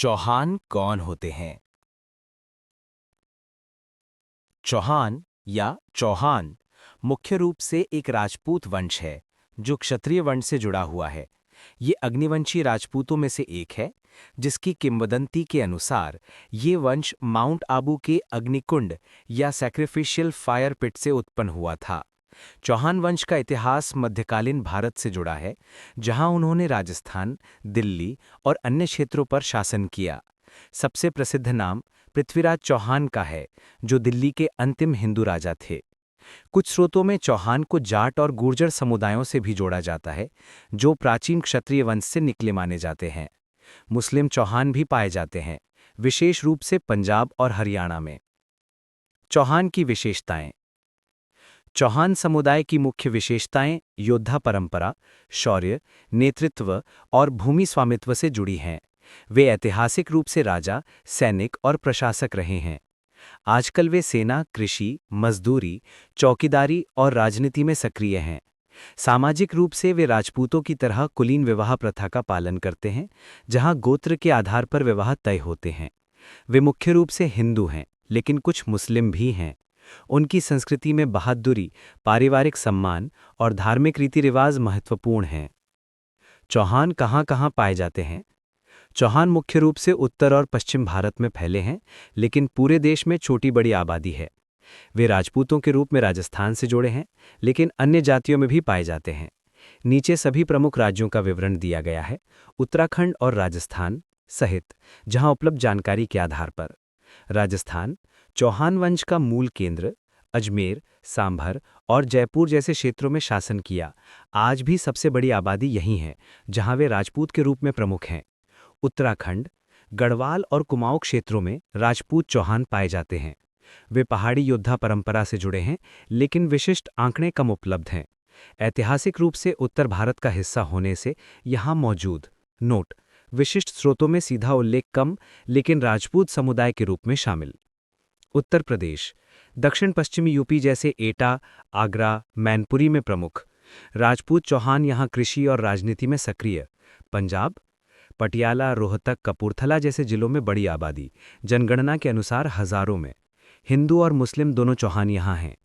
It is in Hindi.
चौहान कौन होते हैं? चौहान या चौहान मुख्य रूप से एक राजपूत वंश है जो क्षत्रिय वंश से जुड़ा हुआ है। ये अग्निवंशी राजपूतों में से एक है, जिसकी किंवदंती के अनुसार ये वंश माउंट आबू के अग्निकुंड या सैक्रिफिशियल फायर पिट से उत्पन्न हुआ था। चौहान वंश का इतिहास मध्यकालीन भारत से जुड़ा है, जहां उन्होंने राजस्थान, दिल्ली और अन्य क्षेत्रों पर शासन किया। सबसे प्रसिद्ध नाम पृथ्वीराज चौहान का है, जो दिल्ली के अंतिम हिंदू राजा थे। कुछ स्रोतों में चौहान को जाट और गुर्जर समुदायों से भी जोड़ा जाता है, जो प्राचीन क्षत्रिय वंश से निकले माने जाते हैं। मुस्लिम चौहान भी पाए जाते हैं, विशेष रूप से पंजाब और हरियाणा में। चौहान की विशेषताएं। चौहान समुदाय की मुख्य विशेषताएं योद्धा परंपरा, शौर्य, नेतृत्व और भूमि स्वामित्व से जुड़ी हैं। वे ऐतिहासिक रूप से राजा, सैनिक और प्रशासक रहे हैं। आजकल वे सेना, कृषि, मजदूरी, चौकीदारी और राजनीति में सक्रिय हैं। सामाजिक रूप से वे राजपूतों की तरह कुलीन विवाह प्रथा का पालन करते हैं, जहां गोत्र के आधार पर विवाह तय होते हैं। वे मुख्य रूप से हिंदू हैं, लेकिन कुछ मुस्लिम भी हैं। उनकी संस्कृति में बहादुरी, पारिवारिक सम्मान और धार्मिक रीति रिवाज महत्वपूर्ण हैं। चौहान कहाँ-कहाँ पाए जाते हैं? चौहान मुख्य रूप से उत्तर और पश्चिम भारत में फैले हैं, लेकिन पूरे देश में छोटी बड़ी आबादी है। वे राजपूतों के रूप में राजस्थान से जुड़े हैं, लेकिन अन्य जातियों में भी पाए जाते हैं। नीचे सभी प्रमुख राज्यों का विवरण दिया गया है, उत्तराखंड और राजस्थान सहित, जहां उपलब्ध जानकारी के आधार पर। राजस्थान, चौहान वंश का मूल केंद्र, अजमेर, सांभर और जयपुर जैसे क्षेत्रों में शासन किया। आज भी सबसे बड़ी आबादी यहीं है, जहां वे राजपूत के रूप में प्रमुख हैं। उत्तराखंड, गढ़वाल और कुमाऊं क्षेत्रों में राजपूत चौहान पाए जाते हैं। वे पहाड़ी योद्धा परंपरा से जुड़े हैं, लेकिन विशिष्ट आंकड़े कम उपलब्ध हैं। ऐतिहासिक रूप से उत्तर भारत का हिस्सा होने से यहाँ मौजूद नोट विशिष्ट स्रोतों में सीधा उल्लेख कम, लेकिन राजपूत समुदाय के रूप में शामिल। उत्तर प्रदेश, दक्षिण पश्चिमी यूपी जैसे एटा, आगरा, मैनपुरी में प्रमुख राजपूत चौहान यहाँ कृषि और राजनीति में सक्रिय। पंजाब, पटियाला, रोहतक, कपूरथला जैसे जिलों में बड़ी आबादी, जनगणना के अनुसार हजारों में। हिंदू और मुस्लिम दोनों चौहान यहाँ हैं।